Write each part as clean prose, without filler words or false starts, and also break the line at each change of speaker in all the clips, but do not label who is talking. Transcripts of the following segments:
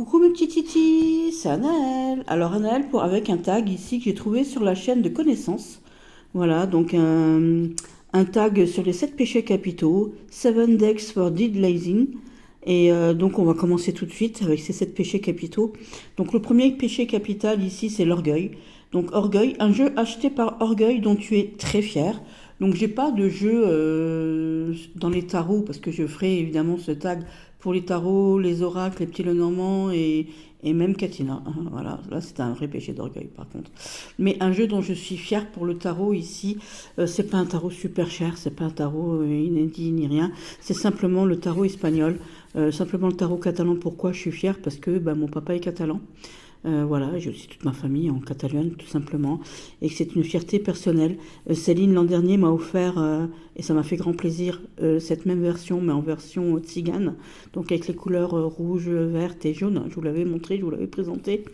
Coucou mes petits titis, c'est Anaël. Alors Anaël avec un tag ici que j'ai trouvé sur la chaîne de connaissances. Voilà, donc un tag sur les 7 péchés capitaux, 7 decks for deed lazing. Et donc on va commencer tout de suite avec ces 7 péchés capitaux. Donc le premier péché capital ici c'est l'orgueil. Donc orgueil, un jeu acheté par orgueil dont tu es très fier. Donc j'ai pas de jeu dans les tarots parce que je ferai évidemment ce tag pour les tarots, les oracles, les petits Lenormand et même Katina. Voilà, là c'est un vrai péché d'orgueil par contre. Mais un jeu dont je suis fière pour le tarot ici, c'est pas un tarot super cher, c'est pas un tarot inédit ni rien, c'est simplement le tarot espagnol, simplement le tarot catalan. Pourquoi je suis fière? Parce que mon papa est catalan. Voilà, j'ai aussi toute ma famille en Catalogne, tout simplement, et que c'est une fierté personnelle. Céline, l'an dernier, m'a offert, et ça m'a fait grand plaisir, cette même version, mais en version tzigane, donc avec les couleurs rouge, verte et jaune. Je vous l'avais montré, je vous l'avais présenté,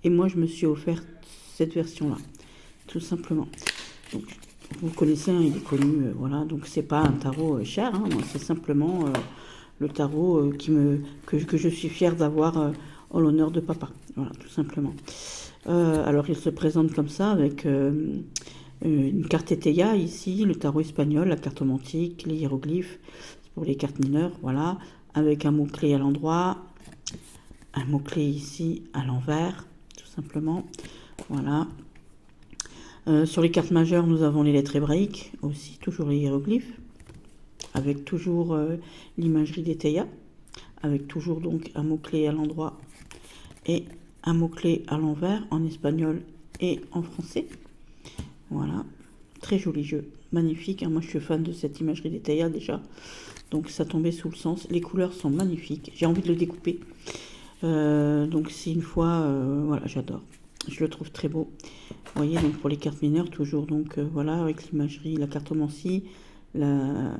et moi, je me suis offert cette version-là, tout simplement. Donc, vous connaissez, hein, il est connu, voilà, donc c'est pas un tarot cher, hein, moi, c'est simplement le tarot que je suis fière d'avoir en l'honneur de papa. Voilà, tout simplement. Alors, il se présente comme ça avec une carte Eteia ici, le tarot espagnol, la carte romantique, les hiéroglyphes pour les cartes mineures, voilà, avec un mot-clé à l'endroit, un mot-clé ici à l'envers, tout simplement. Voilà. Sur les cartes majeures, nous avons les lettres hébraïques, aussi, toujours les hiéroglyphes, avec toujours l'imagerie d'Eteia, avec toujours donc un mot-clé à l'endroit et un mot-clé à l'envers en espagnol et en français. Voilà, très joli jeu, magnifique. Moi je suis fan de cette imagerie d'Eteia déjà, donc ça tombait sous le sens. Les couleurs sont magnifiques, j'ai envie de le découper. Donc c'est une fois, voilà, j'adore. Je le trouve très beau. Vous voyez, donc pour les cartes mineures, toujours donc voilà, avec l'imagerie, la cartomancie, la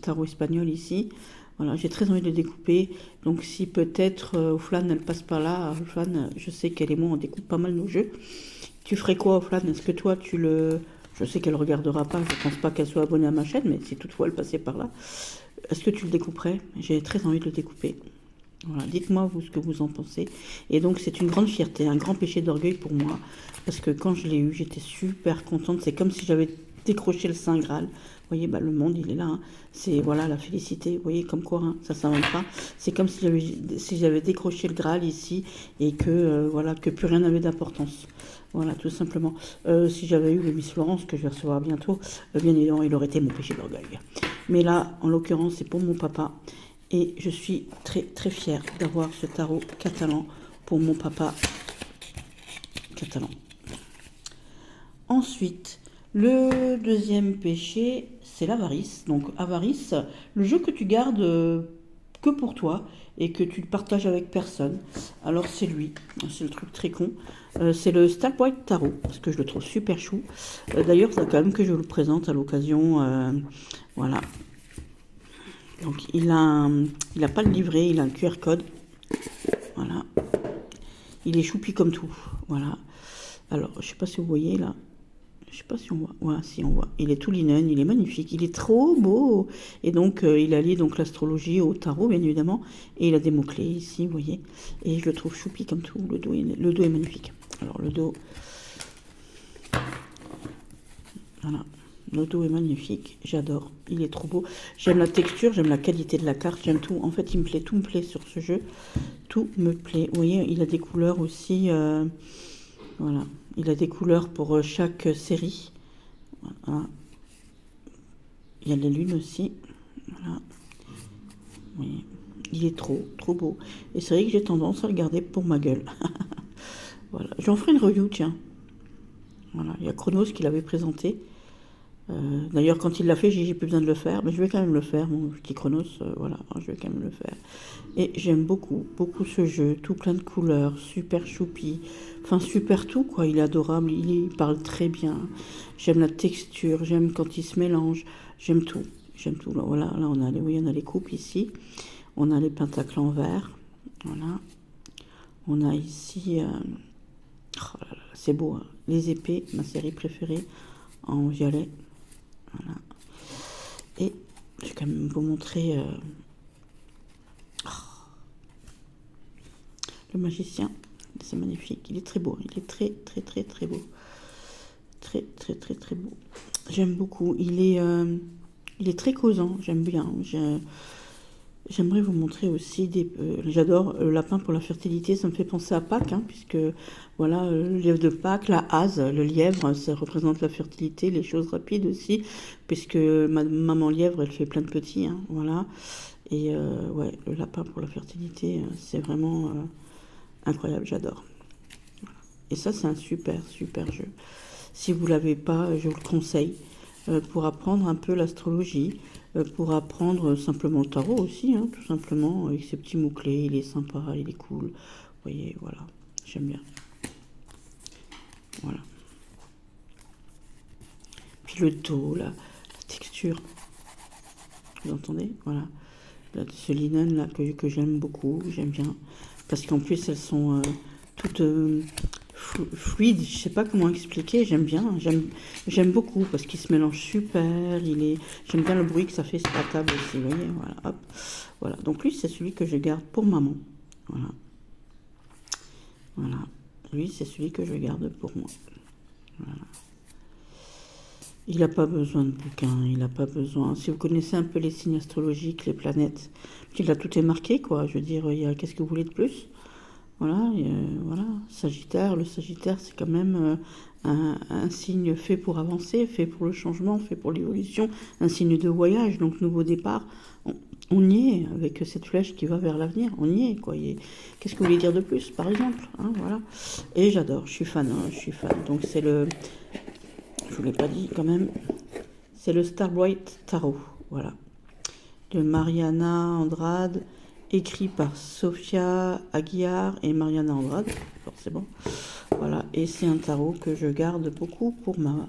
tarot espagnol ici. Voilà, j'ai très envie de le découper. Donc si peut-être Ouflane elle passe par là, Ouflane, je sais qu'elle et moi on découpe pas mal nos jeux. Tu ferais quoi Ouflane? Est-ce que toi tu le... Je sais qu'elle regardera pas, je pense pas qu'elle soit abonnée à ma chaîne, mais si toutefois elle passait par là, est-ce que tu le découperais? J'ai très envie de le découper. Voilà, dites-moi vous ce que vous en pensez. Et donc c'est une grande fierté, un grand péché d'orgueil pour moi, parce que quand je l'ai eu, j'étais super contente. C'est comme si j'avais décroché le Saint Graal. Vous voyez, le monde il est là. Hein. C'est voilà la félicité. Vous voyez comme quoi, hein, ça s'invente pas. C'est comme si j'avais décroché le Graal ici et que voilà que plus rien n'avait d'importance. Voilà, tout simplement. Si j'avais eu le Miss Florence que je vais recevoir bientôt, bien évidemment, il aurait été mon péché d'orgueil. Mais là, en l'occurrence, c'est pour mon papa. Et je suis très très fière d'avoir ce tarot catalan pour mon papa catalan. Ensuite, le deuxième péché, c'est l'avarice. Donc avarice, le jeu que tu gardes que pour toi et que tu ne partages avec personne. Alors c'est lui, c'est le truc très con. C'est le Stalk White Tarot, parce que je le trouve super chou. D'ailleurs, il faut quand même que je vous le présente à l'occasion. Voilà. Donc il a pas le livret, il a un QR code. Voilà. Il est choupi comme tout. Voilà. Alors, je sais pas si vous voyez là. Je sais pas si on voit. Ouais, si on voit. Il est tout linen, il est magnifique, il est trop beau. Et donc il allie donc l'astrologie au tarot, bien évidemment. Et il a des mots-clés ici, vous voyez. Et je le trouve choupi comme tout. Le dos est magnifique. Alors le dos. Voilà. Le dos est magnifique, j'adore, il est trop beau. J'aime la texture, j'aime la qualité de la carte, j'aime tout. En fait, il me plaît, tout me plaît sur ce jeu. Tout me plaît. Vous voyez, il a des couleurs aussi. Voilà, il a des couleurs pour chaque série. Voilà. Il y a les lunes aussi. Voilà. Oui. Il est trop, trop beau. Et c'est vrai que j'ai tendance à le garder pour ma gueule. Voilà. J'en ferai une review, tiens. Voilà, il y a Chronos qui l'avait présenté. D'ailleurs, quand il l'a fait, j'ai plus besoin de le faire, mais je vais quand même le faire, mon petit Chronos, voilà, je vais quand même le faire. Et j'aime beaucoup, beaucoup ce jeu, tout plein de couleurs, super choupi, enfin super tout, quoi, il est adorable, il parle très bien, j'aime la texture, j'aime quand il se mélange, j'aime tout, là, voilà, là on a les coupes ici, on a les pentacles en vert, voilà, on a ici, oh là là, c'est beau, hein, les épées, ma série préférée, en violet. Voilà. Et je vais quand même vous montrer. le magicien. C'est magnifique, il est très beau, il est très très très très beau. Très très très très beau. J'aime beaucoup, il est très causant, j'aime bien. J'aimerais vous montrer aussi j'adore le lapin pour la fertilité, ça me fait penser à Pâques, hein, puisque voilà, le lièvre de Pâques, la hase, le lièvre, ça représente la fertilité, les choses rapides aussi, puisque ma maman lièvre, elle fait plein de petits, hein, voilà. Et ouais, le lapin pour la fertilité, c'est vraiment incroyable, j'adore. Et ça, c'est un super, super jeu. Si vous ne l'avez pas, je vous le conseille pour apprendre un peu l'astrologie, pour apprendre simplement le tarot aussi, hein, tout simplement, avec ses petits mots-clés. Il est sympa, il est cool. Vous voyez, voilà, j'aime bien. Voilà. Puis le dos, la texture, vous entendez? Voilà. Là, ce linen là que j'aime beaucoup, j'aime bien. Parce qu'en plus, elles sont toutes fluides, je sais pas comment expliquer, j'aime bien, j'aime beaucoup parce qu'il se mélange super, j'aime bien le bruit que ça fait sur la table aussi, vous voyez, voilà, hop, voilà. Donc lui, c'est celui que je garde pour maman, voilà, voilà. Lui, c'est celui que je garde pour moi, voilà. Il n'a pas besoin de bouquins, il n'a pas besoin. Si vous connaissez un peu les signes astrologiques, les planètes, puis là tout est marqué, quoi. Je veux dire, qu'est-ce que vous voulez de plus? Voilà, voilà. Sagittaire, le Sagittaire, c'est quand même un signe fait pour avancer, fait pour le changement, fait pour l'évolution, un signe de voyage, donc nouveau départ. On y est, avec cette flèche qui va vers l'avenir, on y est, quoi. Qu'est-ce que vous voulez dire de plus, par exemple, hein, voilà. Et j'adore, je suis fan, hein, je suis fan. Donc c'est je vous l'ai pas dit quand même, c'est le Starbright Tarot, voilà, de Mariana Andrade, écrit par Sofia Aguiar et Mariana Andrade, forcément, voilà, et c'est un tarot que je garde beaucoup pour voilà,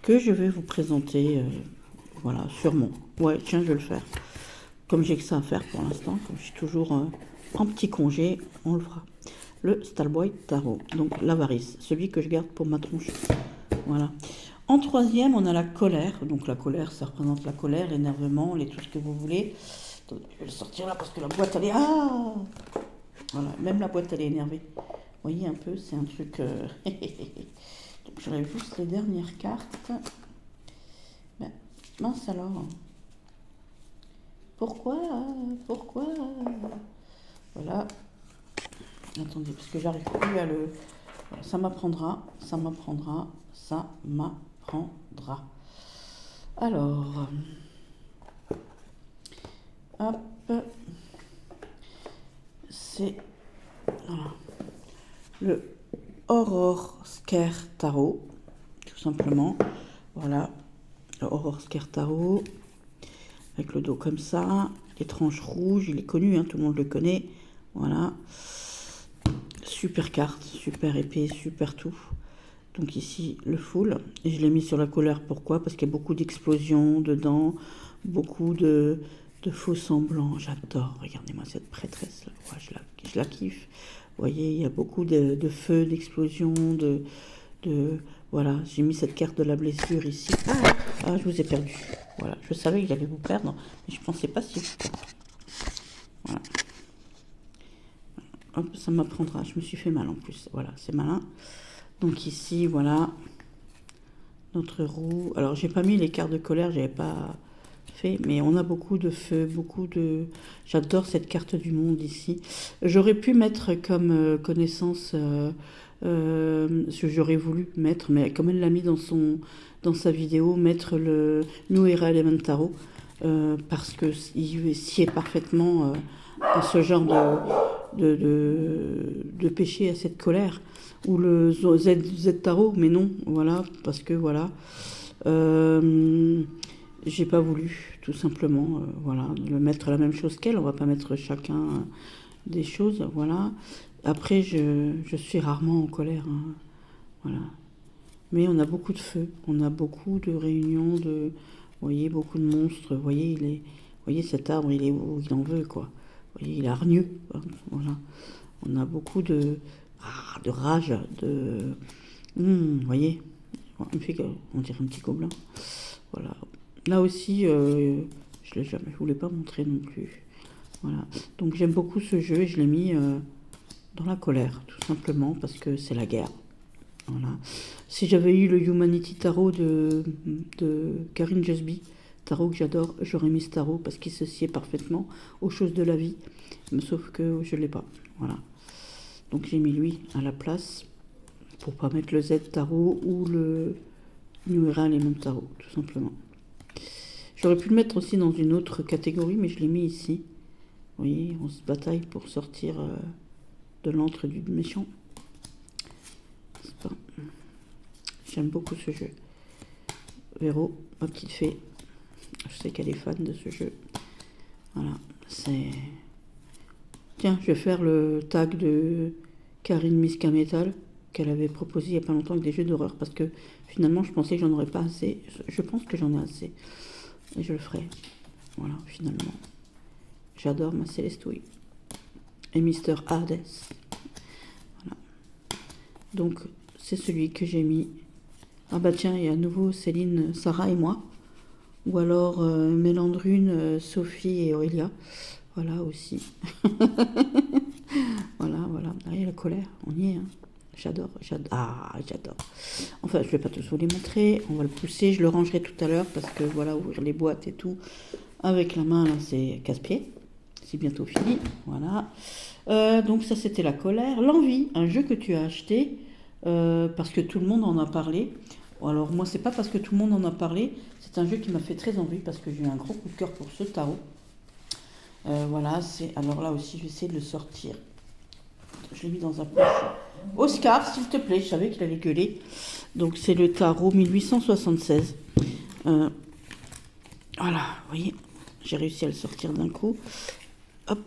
que je vais vous présenter, voilà, sûrement, ouais, tiens, je vais le faire, comme j'ai que ça à faire pour l'instant, comme je suis toujours en petit congé, on le fera, le Starbright Tarot, donc l'avarice, celui que je garde pour ma tronche. Voilà. En troisième, on a la colère. Donc la colère, ça représente la colère, l'énervement, tout ce que vous voulez. Je vais le sortir là parce que la boîte, elle est... Ah, voilà, même la boîte, elle est énervée. Vous voyez un peu, c'est un truc... Donc j'aurais juste les dernières cartes. Ben, mince alors. Pourquoi Voilà. Attendez, parce que j'arrive plus à le... Voilà, ça m'apprendra. Alors, hop, c'est voilà, le Horror Scare Tarot, tout simplement. Voilà, le Horror Scare Tarot, avec le dos comme ça, les tranches rouges, il est connu, hein, tout le monde le connaît. Voilà, super carte, super épée, super tout. Donc ici, le full. Et je l'ai mis sur la colère. Pourquoi? Parce qu'il y a beaucoup d'explosions dedans, beaucoup de faux semblants. J'adore. Regardez-moi cette prêtresse-là. Ouais, je la kiffe. Vous voyez, il y a beaucoup de feux, d'explosions, voilà, j'ai mis cette carte de la blessure ici. Ah, je vous ai perdu. Voilà, je savais que j'allais vous perdre, mais je pensais pas si... Voilà. Hop, ça m'apprendra. Je me suis fait mal en plus. Voilà, c'est malin. Donc ici, voilà, notre roue. Alors, j'ai pas mis les cartes de colère, j'avais pas fait, mais on a beaucoup de feu, beaucoup de... J'adore cette carte du monde ici. J'aurais pu mettre comme connaissance, ce que j'aurais voulu mettre, mais comme elle l'a mis dans sa vidéo, mettre le New Era Element Tarot, parce que il sied parfaitement à ce genre de péché, à cette colère. Ou le Z Tarot, mais non, voilà, parce que voilà, j'ai pas voulu, tout simplement, voilà, le mettre la même chose qu'elle, on va pas mettre chacun des choses, voilà. Après, je suis rarement en colère, hein, voilà. Mais on a beaucoup de feu, on a beaucoup de réunions, vous voyez, beaucoup de monstres, vous voyez cet arbre, il est où il en veut, quoi. Vous voyez, il est hargneux, hein, voilà. On a beaucoup de rage, vous voyez, on dirait un petit gobelin. Voilà. Là aussi, je ne vous l'ai pas montré non plus. Voilà. Donc j'aime beaucoup ce jeu et je l'ai mis dans la colère, tout simplement, parce que c'est la guerre. Voilà. Si j'avais eu le Humanity Tarot de Karine Jusby, tarot que j'adore, j'aurais mis ce tarot parce qu'il se sied parfaitement aux choses de la vie, sauf que je ne l'ai pas. Voilà. Donc j'ai mis lui à la place pour pas mettre le Z tarot ou le New Era Element tarot, tout simplement. J'aurais pu le mettre aussi dans une autre catégorie, mais je l'ai mis ici. Vous voyez, on se bataille pour sortir de l'antre du méchant. J'aime beaucoup ce jeu. Véro, ma petite fée, je sais qu'elle est fan de ce jeu. Voilà, c'est... Tiens, je vais faire le tag de Karine Miska Metal qu'elle avait proposé il n'y a pas longtemps avec des jeux d'horreur parce que finalement je pensais que j'en aurais pas assez. Je pense que j'en ai assez. Et je le ferai. Voilà, finalement. J'adore ma Célestouille. Et Mister Hades. Voilà. Donc, c'est celui que j'ai mis. Ah bah tiens, il y a à nouveau Céline, Sarah et moi. Ou alors Mélandrune, Sophie et Aurélia. Voilà aussi. Voilà. Allez, la colère, on y est. Hein. J'adore. J'adore. Enfin, je ne vais pas tous vous les montrer. On va le pousser. Je le rangerai tout à l'heure parce que voilà, ouvrir les boîtes et tout avec la main, là, c'est casse-pied. C'est bientôt fini. Voilà. Donc ça, c'était la colère. L'envie, un jeu que tu as acheté parce que tout le monde en a parlé. Alors moi, c'est pas parce que tout le monde en a parlé. C'est un jeu qui m'a fait très envie parce que j'ai eu un gros coup de cœur pour ce tarot. Voilà, c'est... Alors là aussi, je vais essayer de le sortir. Je l'ai mis dans un poche. Oscar, s'il te plaît, je savais qu'il allait gueuler. Donc c'est le tarot 1876. Voilà, vous voyez, j'ai réussi à le sortir d'un coup. Hop.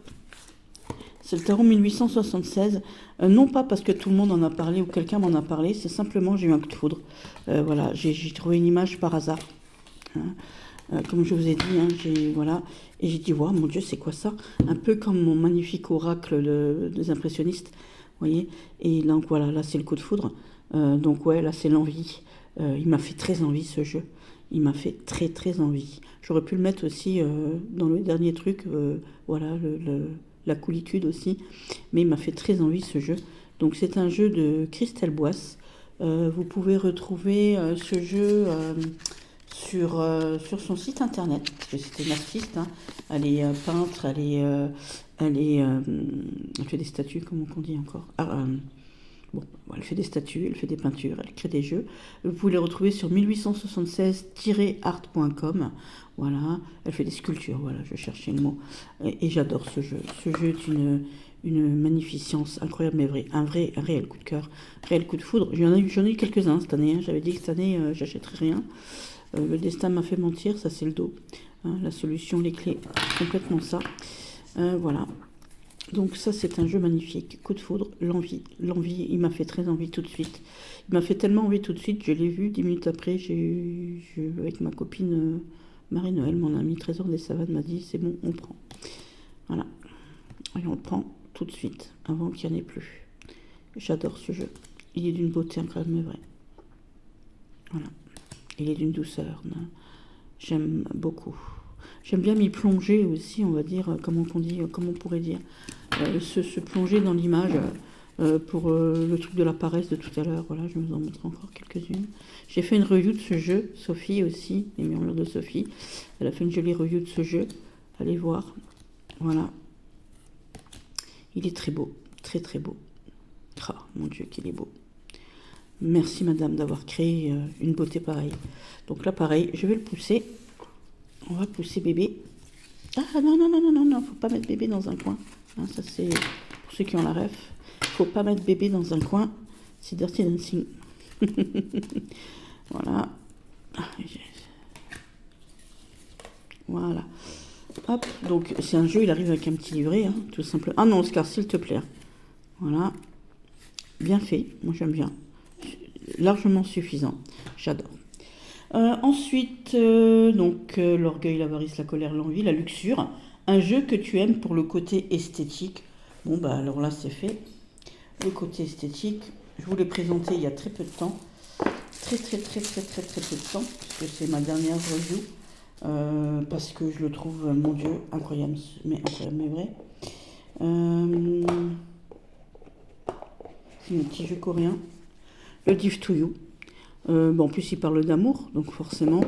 C'est le tarot 1876. Non pas parce que tout le monde en a parlé ou quelqu'un m'en a parlé, c'est simplement j'ai eu un coup de foudre. Voilà, j'ai trouvé une image par hasard. Hein. Comme je vous ai dit, hein, voilà, et j'ai dit, wow, mon Dieu, c'est quoi ça? Un peu comme mon magnifique oracle des impressionnistes, vous voyez. Et donc voilà, là c'est le coup de foudre. Donc ouais, là c'est l'envie. Il m'a fait très envie ce jeu. Il m'a fait très très envie. J'aurais pu le mettre aussi dans le dernier truc, voilà, la coolitude aussi. Mais il m'a fait très envie ce jeu. Donc c'est un jeu de Christelle Boisse. Vous pouvez retrouver ce jeu sur son site internet, parce que c'était une artiste, hein. Elle est peintre, elle fait des statues, comment on dit encore bon, elle fait des statues, elle fait des peintures, elle crée des jeux. Vous pouvez les retrouver sur 1876-art.com. Voilà, elle fait des sculptures, voilà, je cherchais le mot. Et j'adore ce jeu. Ce jeu est une magnificence incroyable, mais vrai, un réel coup de cœur, réel coup de foudre. J'en ai eu quelques-uns cette année, hein. J'avais dit que cette année, j'achèterais rien. Le destin m'a fait mentir, ça c'est le dos. Hein, la solution, les clés, complètement ça. Voilà. Donc ça c'est un jeu magnifique. Coup de foudre, l'envie, il m'a fait très envie tout de suite. Il m'a fait tellement envie tout de suite, je l'ai vu 10 minutes après, avec ma copine Marie-Noël, mon amie Trésor des Savanes m'a dit c'est bon, on prend. Voilà. Et on le prend tout de suite, avant qu'il n'y en ait plus. J'adore ce jeu. Il est d'une beauté incroyable, mais vrai. Voilà. Il est d'une douceur. J'aime beaucoup. J'aime bien m'y plonger aussi, on va dire, comment on pourrait dire, se plonger dans l'image pour le truc de la paresse de tout à l'heure. Voilà, je vais vous en montrer encore quelques-unes. J'ai fait une review de ce jeu, Sophie aussi, les murmures de Sophie. Elle a fait une jolie review de ce jeu. Allez voir. Voilà. Il est très beau, très très beau. Oh, mon Dieu, qu'il est beau. Merci madame d'avoir créé une beauté pareille. Donc là pareil, je vais le pousser. On va pousser bébé. Ah non, faut pas mettre bébé dans un coin. Hein, ça c'est pour ceux qui ont la ref. Faut pas mettre bébé dans un coin. C'est Dirty Dancing. Voilà. Voilà. Hop, donc c'est un jeu, il arrive avec un petit livret, hein, tout simplement. Ah non, Oscar, s'il te plaît. Voilà. Bien fait, moi j'aime bien. Largement suffisant, j'adore. Ensuite, l'orgueil, l'avarice, la colère, l'envie, la luxure. Un jeu que tu aimes pour le côté esthétique. Bon, bah alors là, c'est fait. Le côté esthétique, je vous l'ai présenté il y a très peu de temps. Très peu de temps, puisque c'est ma dernière review. Parce que je le trouve, mon Dieu, incroyable, mais vrai. C'est un petit jeu coréen. Le Div to You. Bon, en plus, il parle d'amour, donc forcément,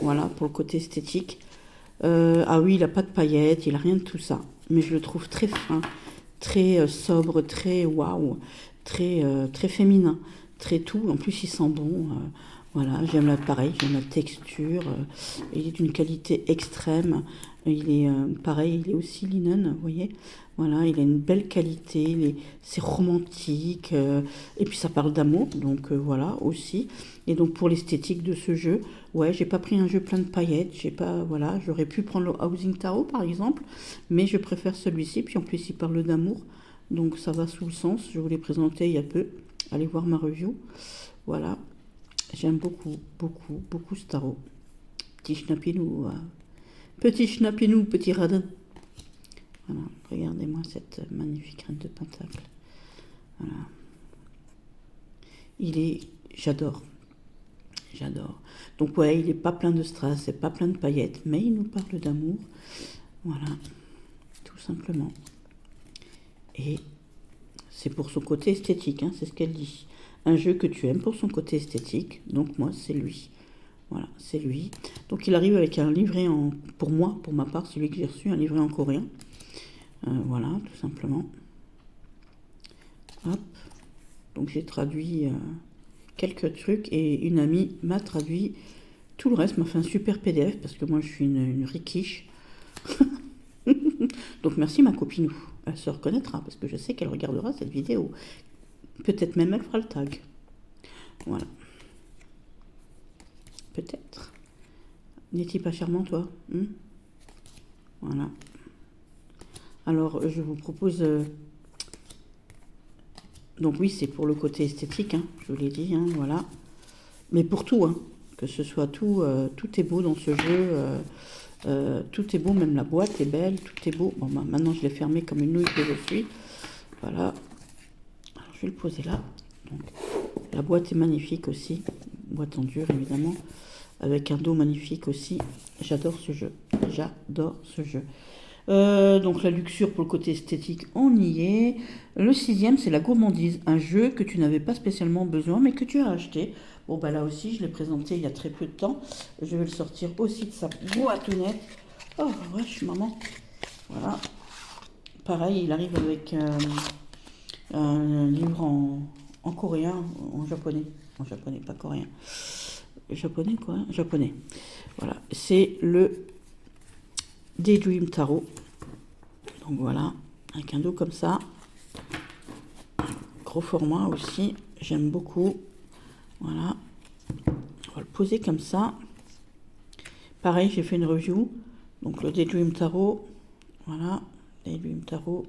voilà, pour le côté esthétique. Ah oui, il n'a pas de paillettes, il n'a rien de tout ça. Mais je le trouve très fin, très sobre, très waouh, très féminin, très tout. En plus, il sent bon. Voilà, j'aime l'appareil, j'aime la texture. Il est d'une qualité extrême. Il est pareil, il est aussi linen, vous voyez. Voilà, il a une belle qualité, c'est romantique. Et puis ça parle d'amour, donc voilà aussi. Et donc pour l'esthétique de ce jeu, ouais, j'ai pas pris un jeu plein de paillettes. J'ai pas, voilà, j'aurais pu prendre le Housing Tarot par exemple, mais je préfère celui-ci. Puis en plus, il parle d'amour, donc ça va sous le sens. Je vous l'ai présenté il y a peu. Allez voir ma review. Voilà. J'aime beaucoup, beaucoup, beaucoup ce tarot. Petit schnapinou, petit schnapinou, petit radin. Voilà, regardez-moi cette magnifique reine de pentacle. Voilà. J'adore, j'adore. Donc ouais, il n'est pas plein de strass, c'est pas plein de paillettes, mais il nous parle d'amour. Voilà, tout simplement. Et c'est pour son côté esthétique, hein, c'est ce qu'elle dit. Un jeu que tu aimes pour son côté esthétique, donc moi c'est lui. Voilà, c'est lui. Donc il arrive avec un livret pour moi, pour ma part, celui que j'ai reçu, un livret en coréen. Voilà, tout simplement. Hop. Donc j'ai traduit quelques trucs et une amie m'a traduit tout le reste, m'a fait un super PDF parce que moi je suis une riquiche. Donc merci ma copinou. Elle se reconnaîtra parce que je sais qu'elle regardera cette vidéo. Peut-être même elle fera le tag. Voilà. Peut-être. N'est-il pas charmant, toi? Voilà. Alors, je vous propose... Donc oui, c'est pour le côté esthétique, hein, je vous l'ai dit, hein, voilà. Mais pour tout, hein, que ce soit tout, tout est beau dans ce jeu. Tout est beau, même la boîte est belle, tout est beau. Bon, bah, maintenant, je l'ai fermé comme une nouille que je suis. Voilà. Alors, je vais le poser là. Donc, la boîte est magnifique aussi. Boîte en dur, évidemment. Avec un dos magnifique aussi. J'adore ce jeu. J'adore ce jeu. Donc la luxure pour le côté esthétique, on y est. Le 6e, c'est la gourmandise. Un jeu que tu n'avais pas spécialement besoin, mais que tu as acheté. Bon, bah là aussi, je l'ai présenté il y a très peu de temps. Je vais le sortir aussi de sa boîtonnette. Oh, wesh, maman. Voilà. Pareil, il arrive avec un livre en coréen, en japonais. En japonais, pas coréen. Japonais, quoi. Japonais. Voilà. C'est le Daydream Tarot. Donc voilà, avec un dos comme ça. Gros format aussi, j'aime beaucoup. Voilà. On va le poser comme ça. Pareil, j'ai fait une review. Donc le Daydream Tarot. Voilà, Daydream Tarot.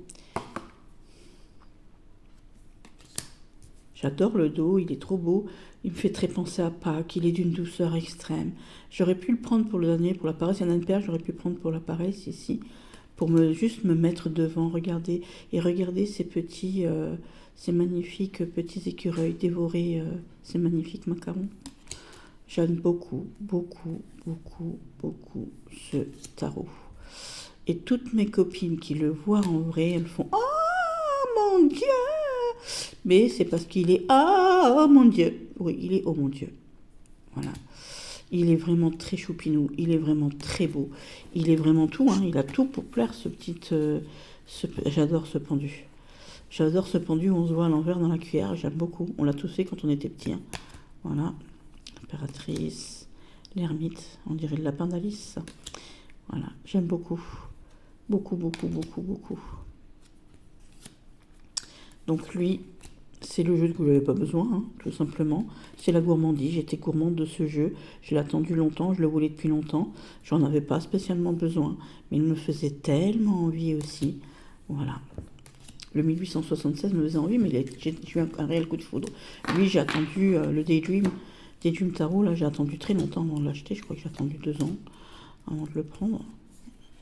J'adore le dos, il est trop beau. Il me fait très penser à Pâques, il est d'une douceur extrême. J'aurais pu le prendre pour le dernier, pour l'appareil, c'est un paire, j'aurais pu prendre pour l'appareil, si, pour juste me mettre devant, regarder, et regarder ces petits, ces magnifiques petits écureuils dévorer ces magnifiques macarons. J'aime beaucoup, beaucoup, beaucoup, beaucoup ce tarot. Et toutes mes copines qui le voient en vrai, elles font « Oh mon Dieu !» Mais c'est parce qu'il est « Oh mon Dieu !» Oui, il est « Oh mon Dieu !» Voilà. Il est vraiment très choupinou, il est vraiment très beau. Il est vraiment tout, hein, il a tout pour plaire, ce petit... J'adore ce pendu. J'adore ce pendu où on se voit à l'envers dans la cuillère, j'aime beaucoup. On l'a tous fait quand on était petit. Hein. Voilà. L'impératrice, l'ermite, on dirait le lapin d'Alice. Voilà, j'aime beaucoup. Beaucoup, beaucoup, beaucoup, beaucoup. Donc lui, c'est le jeu que vous n'avez pas besoin, hein, tout simplement. C'est la gourmandise. J'étais gourmande de ce jeu. Je l'ai attendu longtemps, je le voulais depuis longtemps. J'en avais pas spécialement besoin, mais il me faisait tellement envie aussi. Voilà. Le 1876 me faisait envie, mais j'ai eu un réel coup de foudre. Lui, j'ai attendu le Daydream Tarot, là, j'ai attendu très longtemps avant de l'acheter. Je crois que j'ai attendu 2 ans avant de le prendre.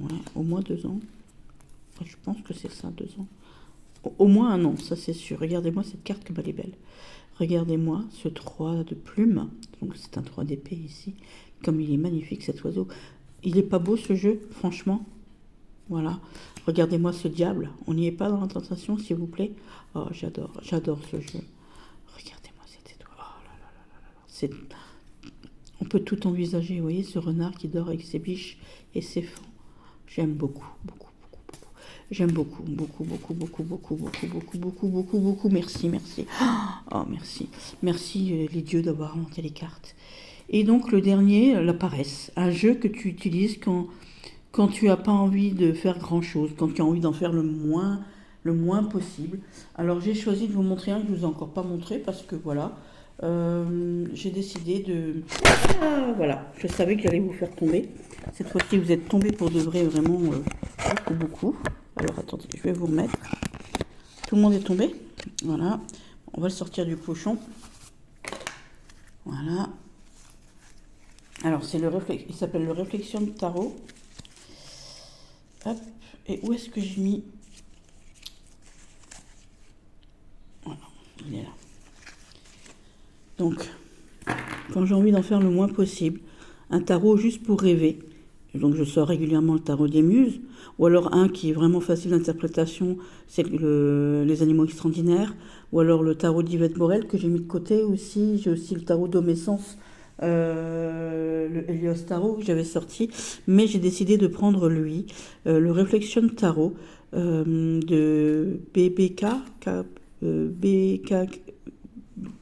Ouais, au moins 2 ans. Enfin, je pense que c'est ça, 2 ans. Au moins 1 an, ça c'est sûr. Regardez-moi cette carte comme elle est belle. Regardez-moi ce 3 de plume. Donc c'est un 3 d'épée ici. Comme il est magnifique cet oiseau. Il est pas beau ce jeu, franchement. Voilà. Regardez-moi ce diable. On n'y est pas dans la tentation, s'il vous plaît. Oh, j'adore ce jeu. Regardez-moi cette étoile. Oh là là là là là. On peut tout envisager. Vous voyez ce renard qui dort avec ses biches et ses fans. J'aime beaucoup, beaucoup, beaucoup, beaucoup. J'aime beaucoup, beaucoup, beaucoup, beaucoup, beaucoup, beaucoup, beaucoup, beaucoup, beaucoup, beaucoup. Merci, merci. Oh, merci. Merci les dieux d'avoir inventé les cartes. Et donc le dernier, la paresse. Un jeu que tu utilises quand tu n'as pas envie de faire grand-chose, quand tu as envie d'en faire le moins possible. Alors j'ai choisi de vous montrer un que je ne vous ai encore pas montré parce que voilà, j'ai décidé de... Ah, voilà, je savais que j'allais vous faire tomber. Cette fois-ci, vous êtes tombés pour de vrai, vraiment beaucoup, beaucoup. Alors attendez, je vais vous remettre. Tout le monde est tombé. Voilà, on va le sortir du pochon. Voilà. Alors c'est il s'appelle le Réflexion de Tarot. Hop, et où est-ce que j'ai mis? Voilà, il est là. Donc, quand j'ai envie d'en faire le moins possible, un tarot juste pour rêver. Donc je sors régulièrement le tarot des muses, ou alors un qui est vraiment facile d'interprétation, c'est les animaux extraordinaires, ou alors le tarot d'Yvette Morel que j'ai mis de côté aussi. J'ai aussi le tarot d'Omessence, le Helios Tarot que j'avais sorti, mais j'ai décidé de prendre lui, le Reflection Tarot de BBK, BK,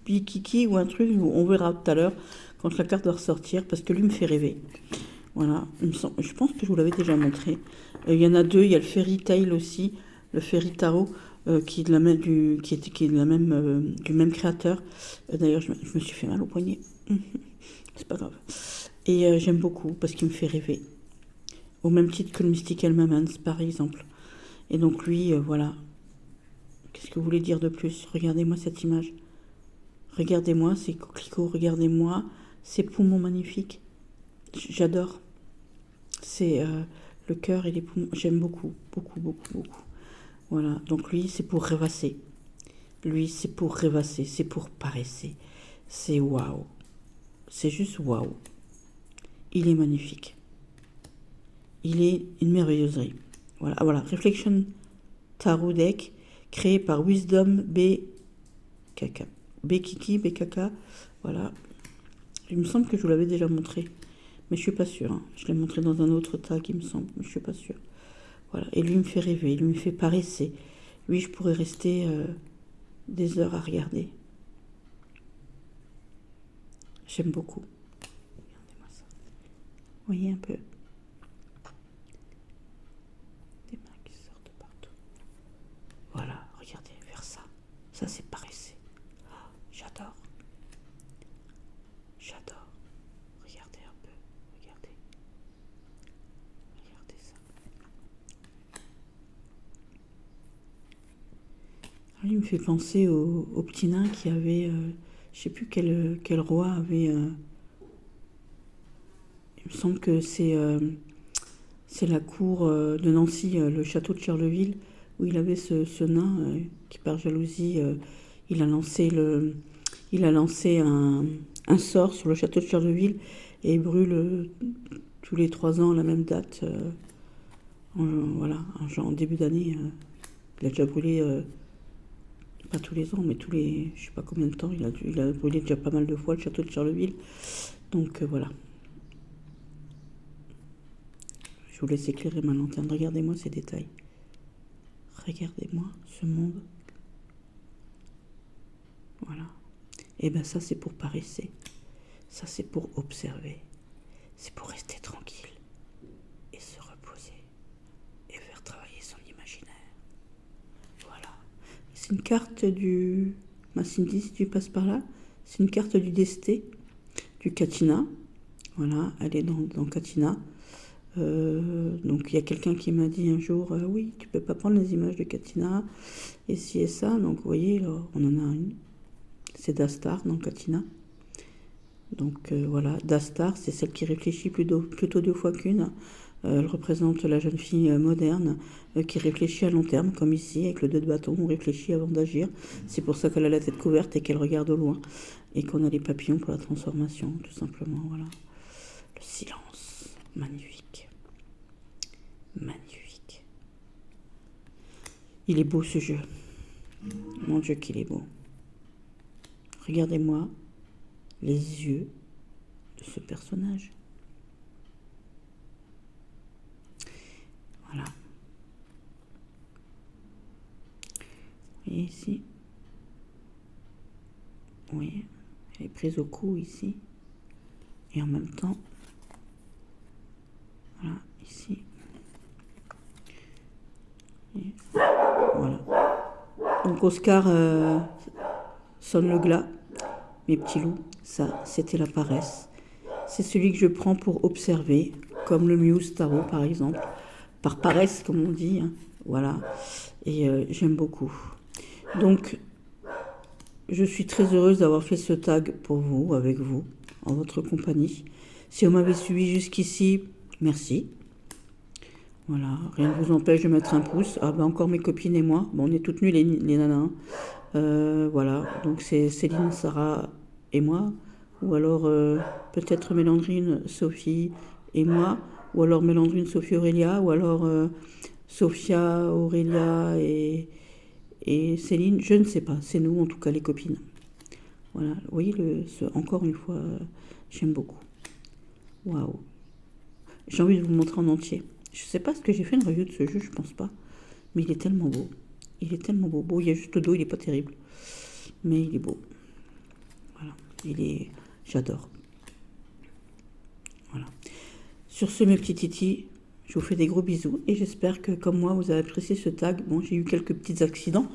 Bikiki ou un truc, on verra tout à l'heure quand la carte va ressortir, parce que lui me fait rêver. Voilà, je pense que je vous l'avais déjà montré. Il y en a deux, il y a le Fairy Tail aussi, le Fairy Tarot, qui est de la même, du même créateur. D'ailleurs, je me suis fait mal au poignet. C'est pas grave. Et j'aime beaucoup parce qu'il me fait rêver. Au même titre que le Mystical Moments, par exemple. Et donc lui, voilà. Qu'est-ce que vous voulez dire de plus? Regardez-moi cette image. Regardez-moi ces coquelicots, regardez-moi ces poumons magnifiques. J'adore. C'est le cœur et les poumons. J'aime beaucoup, beaucoup, beaucoup, beaucoup. Voilà. Donc lui, c'est pour rêvasser. Lui, c'est pour rêvasser. C'est pour paresser. C'est waouh. C'est juste waouh. Il est magnifique. Il est une merveilleuse. Voilà, voilà. Reflection Tarot Deck, créé par Wisdom BKK. BKK. Voilà. Il me semble que je vous l'avais déjà montré. Mais je suis pas sûre. Hein. Je l'ai montré dans un autre tag, il me semble. Mais je suis pas sûre. Voilà. Et lui me fait rêver. Lui me fait paresser. Lui, je pourrais rester des heures à regarder. J'aime beaucoup. Regardez-moi ça. Vous voyez un peu des mains qui sortent de partout. Voilà, regardez, vers ça. Ça, c'est paresser. Oh, j'adore. J'adore. Regardez un peu. Regardez. Regardez ça. Alors, il me fait penser au petit nain qui avait... je sais plus quel roi avait... il me semble que c'est la cour de Nancy, le château de Charleville, où il avait ce nain qui, par jalousie, il a lancé un sort sur le château de Charleville et il brûle tous les 3 ans à la même date. Voilà, en début d'année. Il a déjà brûlé, pas tous les ans, mais tous les... je sais pas combien de temps. Il a brûlé déjà pas mal de fois le château de Charleville. Donc voilà. Je vous laisse éclairer ma lanterne. Regardez-moi ces détails. Regardez-moi ce monde. Voilà. Et bien ça, c'est pour paresser. Ça, c'est pour observer. C'est pour rester tranquille et se reposer et faire travailler son imaginaire. Voilà. C'est une carte du... Ma Cindy, si tu passes par là, c'est une carte du Desté, du Katina. Voilà, elle est dans Katina. Donc il y a quelqu'un qui m'a dit un jour oui, tu peux pas prendre les images de Katina et ci et ça. Donc vous voyez, là, on en a une. C'est Dastar dans Katina. Donc voilà, Dastar, c'est celle qui réfléchit plutôt 2 fois qu'une. Elle représente la jeune fille moderne qui réfléchit à long terme, comme ici, avec le 2 de bâton, on réfléchit avant d'agir. C'est pour ça qu'elle a la tête couverte et qu'elle regarde au loin. Et qu'on a les papillons pour la transformation, tout simplement. Voilà. Le silence, magnifique. Magnifique. Il est beau ce jeu. Mon Dieu qu'il est beau. Regardez-moi les yeux de ce personnage. Voilà. Vous voyez ici? Oui, elle est prise au cou ici. Et en même temps, voilà, ici. Et voilà. Donc Oscar sonne le glas. Mes petits loups, ça, c'était la paresse. C'est celui que je prends pour observer, comme le Muse Tarot par exemple. Par paresse, comme on dit. Hein. Voilà. Et j'aime beaucoup. Donc, je suis très heureuse d'avoir fait ce tag pour vous, avec vous, en votre compagnie. Si vous m'avez suivi jusqu'ici, merci. Voilà, rien ne vous empêche de mettre un pouce. Ah ben encore mes copines et moi. Bon, on est toutes nues les nanas. Voilà, donc c'est Céline, Sarah et moi. Ou alors peut-être Mélandrine, Sophie et moi. Ou alors Mélandrine, Sophie, Aurélia. Ou alors Sophia, Aurélia et Céline. Je ne sais pas, c'est nous en tout cas les copines. Voilà, vous voyez, encore une fois, j'aime beaucoup. Waouh. J'ai envie de vous le montrer en entier. Je sais pas ce que j'ai fait une review de ce jeu, je pense pas. Mais il est tellement beau. Il est tellement beau. Bon, il y a juste le dos, il est pas terrible. Mais il est beau. Voilà. J'adore. Voilà. Sur ce, mes petits titis, je vous fais des gros bisous. Et j'espère que, comme moi, vous avez apprécié ce tag. Bon, j'ai eu quelques petits accidents.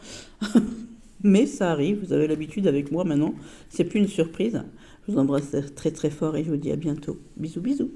Mais ça arrive. Vous avez l'habitude avec moi maintenant. C'est plus une surprise. Je vous embrasse très très fort et je vous dis à bientôt. Bisous, bisous.